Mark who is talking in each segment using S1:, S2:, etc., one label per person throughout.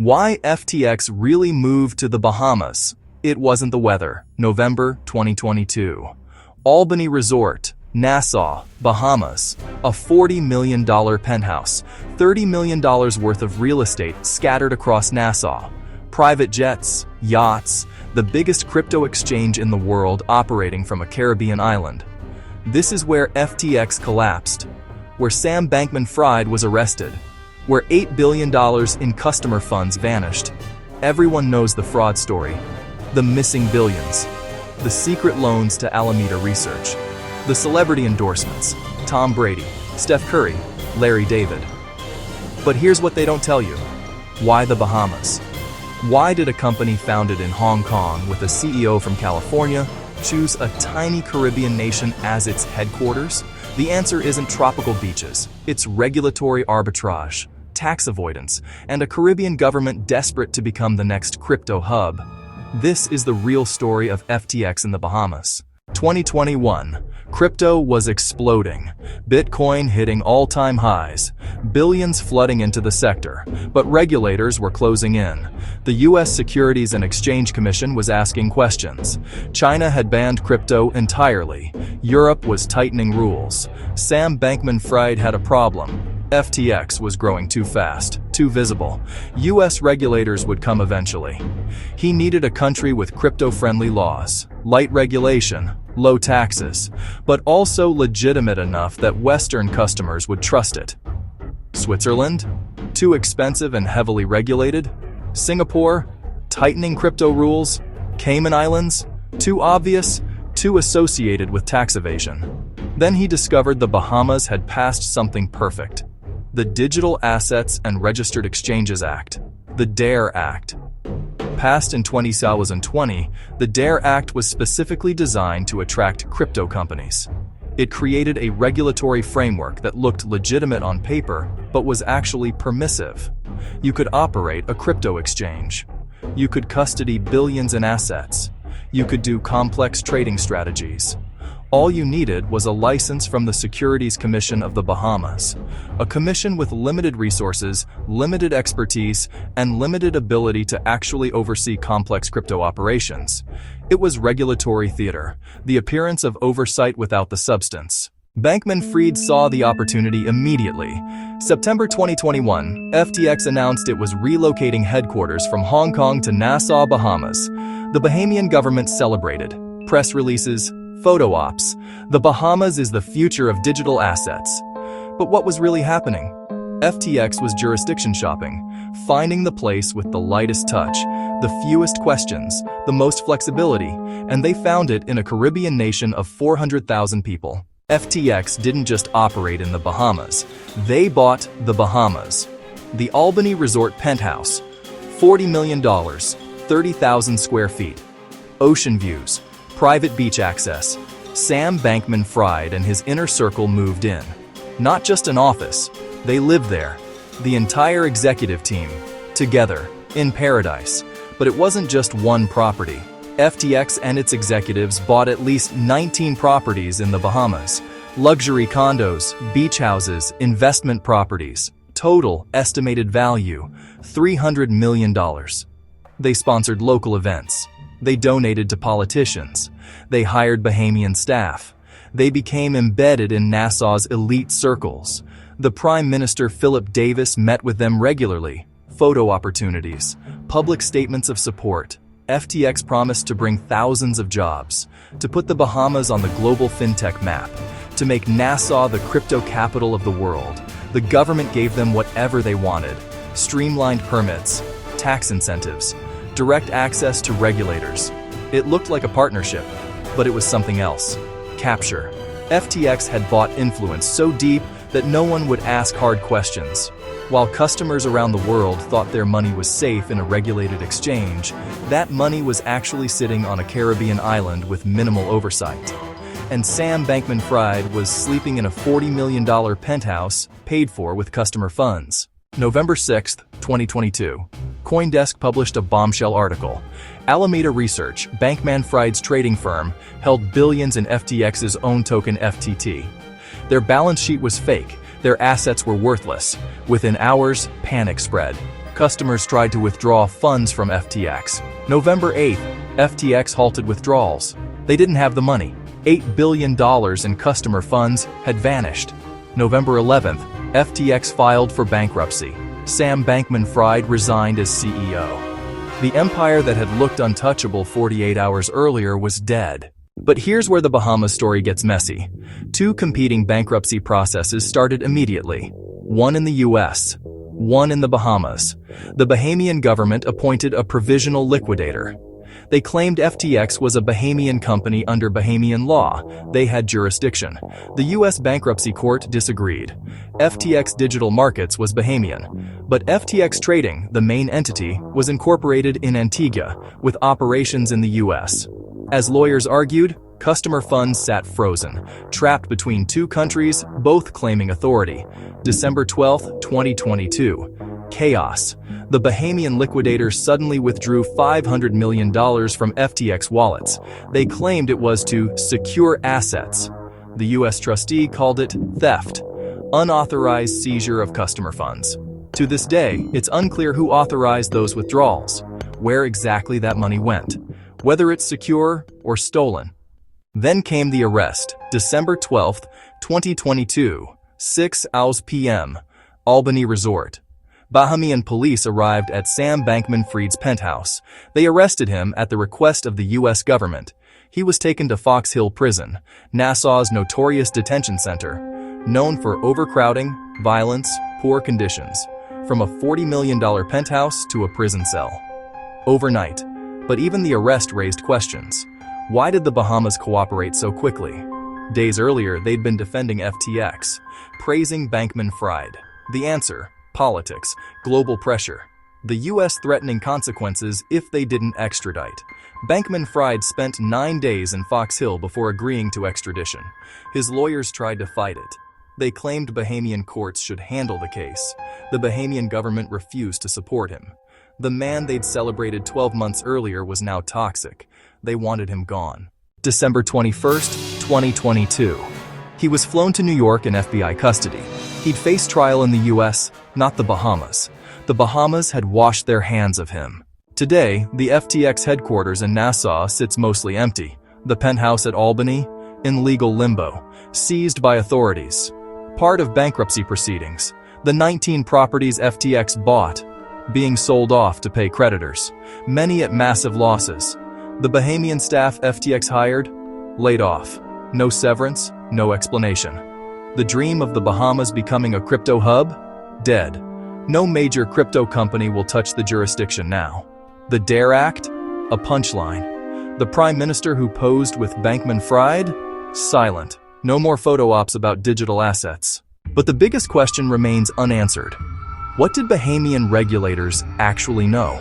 S1: Why FTX really moved to the Bahamas. It wasn't the weather. November 2022. Albany Resort, Nassau, Bahamas. A $40 million penthouse, $30 million worth of real estate scattered across Nassau. Private jets, yachts, the biggest crypto exchange in the world operating from a Caribbean island. This is where FTX collapsed, where Sam Bankman-Fried was arrested, where $8 billion in customer funds vanished. Everyone knows the fraud story, the missing billions, the secret loans to Alameda Research, the celebrity endorsements, Tom Brady, Steph Curry, Larry David. But here's what they don't tell you. Why the Bahamas? Why did a company founded in Hong Kong with a CEO from California choose a tiny Caribbean nation as its headquarters? The answer isn't tropical beaches. It's regulatory arbitrage, tax avoidance, and a Caribbean government desperate to become the next crypto hub. This is the real story of FTX in the Bahamas. 2021. Crypto was exploding. Bitcoin hitting all-time highs. Billions flooding into the sector. But regulators were closing in. The U.S. Securities and Exchange Commission was asking questions. China had banned crypto entirely. Europe was tightening rules. Sam Bankman-Fried had a problem. FTX was growing too fast, too visible. U.S. regulators would come eventually. He needed a country with crypto-friendly laws, light regulation, low taxes, but also legitimate enough that Western customers would trust it. Switzerland? Too expensive and heavily regulated? Singapore? Tightening crypto rules? Cayman Islands? Too obvious? Too associated with tax evasion. Then he discovered the Bahamas had passed something perfect. The Digital Assets and Registered Exchanges Act, the DARE Act. Passed in 2020, the DARE Act was specifically designed to attract crypto companies. It created a regulatory framework that looked legitimate on paper, but was actually permissive. You could operate a crypto exchange. You could custody billions in assets. You could do complex trading strategies. All you needed was a license from the Securities Commission of the Bahamas, a commission with limited resources, limited expertise, and limited ability to actually oversee complex crypto operations. It was regulatory theater, the appearance of oversight without the substance. Bankman-Fried saw the opportunity immediately. September 2021, FTX announced it was relocating headquarters from Hong Kong to Nassau, Bahamas. The Bahamian government celebrated. Press releases, photo ops. The Bahamas is the future of digital assets. But what was really happening? FTX was jurisdiction shopping, finding the place with the lightest touch, the fewest questions, the most flexibility, and they found it in a Caribbean nation of 400,000 people. FTX didn't just operate in the Bahamas. They bought the Bahamas. The Albany Resort Penthouse, $40 million, 30,000 square feet. Ocean views. Private beach access. Sam Bankman-Fried and his inner circle moved in. Not just an office, they lived there. The entire executive team, together, in paradise. But it wasn't just one property. FTX and its executives bought at least 19 properties in the Bahamas. Luxury condos, beach houses, investment properties. Total estimated value, $300 million. They sponsored local events. They donated to politicians. They hired Bahamian staff. They became embedded in Nassau's elite circles. The Prime Minister Philip Davis met with them regularly. Photo opportunities, public statements of support. FTX promised to bring thousands of jobs, to put the Bahamas on the global fintech map, to make Nassau the crypto capital of the world. The government gave them whatever they wanted: streamlined permits, tax incentives, direct access to regulators. It looked like a partnership, but it was something else. Capture. FTX had bought influence so deep that no one would ask hard questions. While customers around the world thought their money was safe in a regulated exchange, that money was actually sitting on a Caribbean island with minimal oversight. And Sam Bankman-Fried was sleeping in a $40 million penthouse paid for with customer funds. November 6, 2022. CoinDesk published a bombshell article. Alameda Research, Bankman-Fried's trading firm, held billions in FTX's own token FTT. Their balance sheet was fake. Their assets were worthless. Within hours, panic spread. Customers tried to withdraw funds from FTX. November 8th, FTX halted withdrawals. They didn't have the money. $8 billion in customer funds had vanished. November 11th, FTX filed for bankruptcy. Sam Bankman-Fried resigned as CEO. The empire that had looked untouchable 48 hours earlier was dead. But here's where the Bahamas story gets messy. Two competing bankruptcy processes started immediately. One in the US, one in the Bahamas. The Bahamian government appointed a provisional liquidator. They claimed FTX was a Bahamian company under Bahamian law. They had jurisdiction. The U.S. bankruptcy court disagreed. FTX Digital Markets was Bahamian, but FTX Trading, the main entity, was incorporated in Antigua, with operations in the U.S. As lawyers argued, customer funds sat frozen, trapped between two countries, both claiming authority. December 12, 2022. Chaos. The Bahamian liquidators suddenly withdrew $500 million from FTX wallets. They claimed it was to secure assets. The U.S. trustee called it theft, unauthorized seizure of customer funds. To this day, it's unclear who authorized those withdrawals, where exactly that money went, whether it's secure or stolen. Then came the arrest, December 12, 2022, 6:00 p.m., Albany Resort. Bahamian police arrived at Sam Bankman-Fried's penthouse. They arrested him at the request of the U.S. government. He was taken to Fox Hill Prison, Nassau's notorious detention center, known for overcrowding, violence, poor conditions, from a $40 million penthouse to a prison cell. Overnight. But even the arrest raised questions. Why did the Bahamas cooperate so quickly? Days earlier, they'd been defending FTX, praising Bankman-Fried. The answer: politics, global pressure. The U.S. threatening consequences if they didn't extradite. Bankman-Fried spent 9 days in Fox Hill before agreeing to extradition. His lawyers tried to fight it. They claimed Bahamian courts should handle the case. The Bahamian government refused to support him. The man they'd celebrated 12 months earlier was now toxic. They wanted him gone. December 21st, 2022. He was flown to New York in FBI custody. He'd face trial in the U.S., not the Bahamas. The Bahamas had washed their hands of him. Today, the FTX headquarters in Nassau sits mostly empty. The penthouse at Albany, in legal limbo, seized by authorities. Part of bankruptcy proceedings. The 19 properties FTX bought, being sold off to pay creditors, many at massive losses. The Bahamian staff FTX hired, laid off. No severance, no explanation. The dream of the Bahamas becoming a crypto hub? Dead. No major crypto company will touch the jurisdiction now. The DARE Act? A punchline. The Prime Minister who posed with Bankman-Fried? Silent. No more photo ops about digital assets. But the biggest question remains unanswered. What did Bahamian regulators actually know?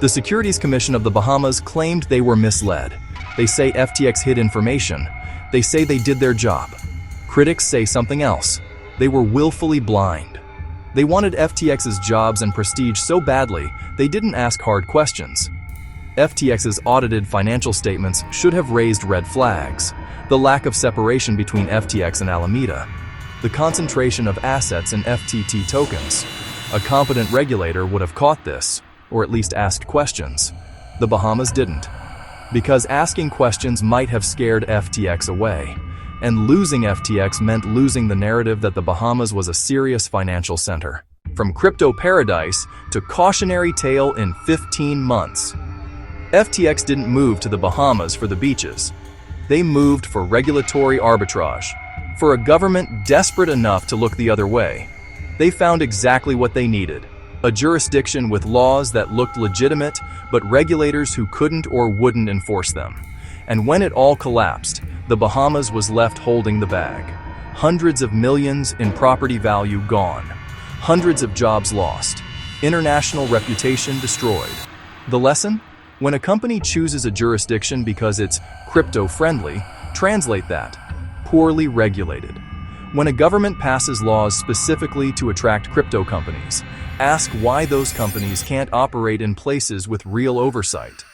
S1: The Securities Commission of the Bahamas claimed they were misled. They say FTX hid information. They say they did their job. Critics say something else. They were willfully blind. They wanted FTX's jobs and prestige so badly, they didn't ask hard questions. FTX's audited financial statements should have raised red flags. The lack of separation between FTX and Alameda. The concentration of assets in FTT tokens. A competent regulator would have caught this, or at least asked questions. The Bahamas didn't. Because asking questions might have scared FTX away. And losing FTX meant losing the narrative that the Bahamas was a serious financial center. From crypto paradise to cautionary tale in 15 months. FTX didn't move to the Bahamas for the beaches. They moved for regulatory arbitrage. For a government desperate enough to look the other way. They found exactly what they needed. A jurisdiction with laws that looked legitimate, but regulators who couldn't or wouldn't enforce them. And when it all collapsed, the Bahamas was left holding the bag. Hundreds of millions in property value gone. Hundreds of jobs lost. International reputation destroyed. The lesson? When a company chooses a jurisdiction because it's crypto-friendly, translate that. Poorly regulated. When a government passes laws specifically to attract crypto companies, ask why those companies can't operate in places with real oversight.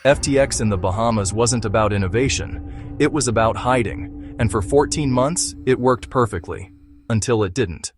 S1: FTX in the Bahamas wasn't about innovation, it was about hiding, and for 14 months, it worked perfectly. Until it didn't.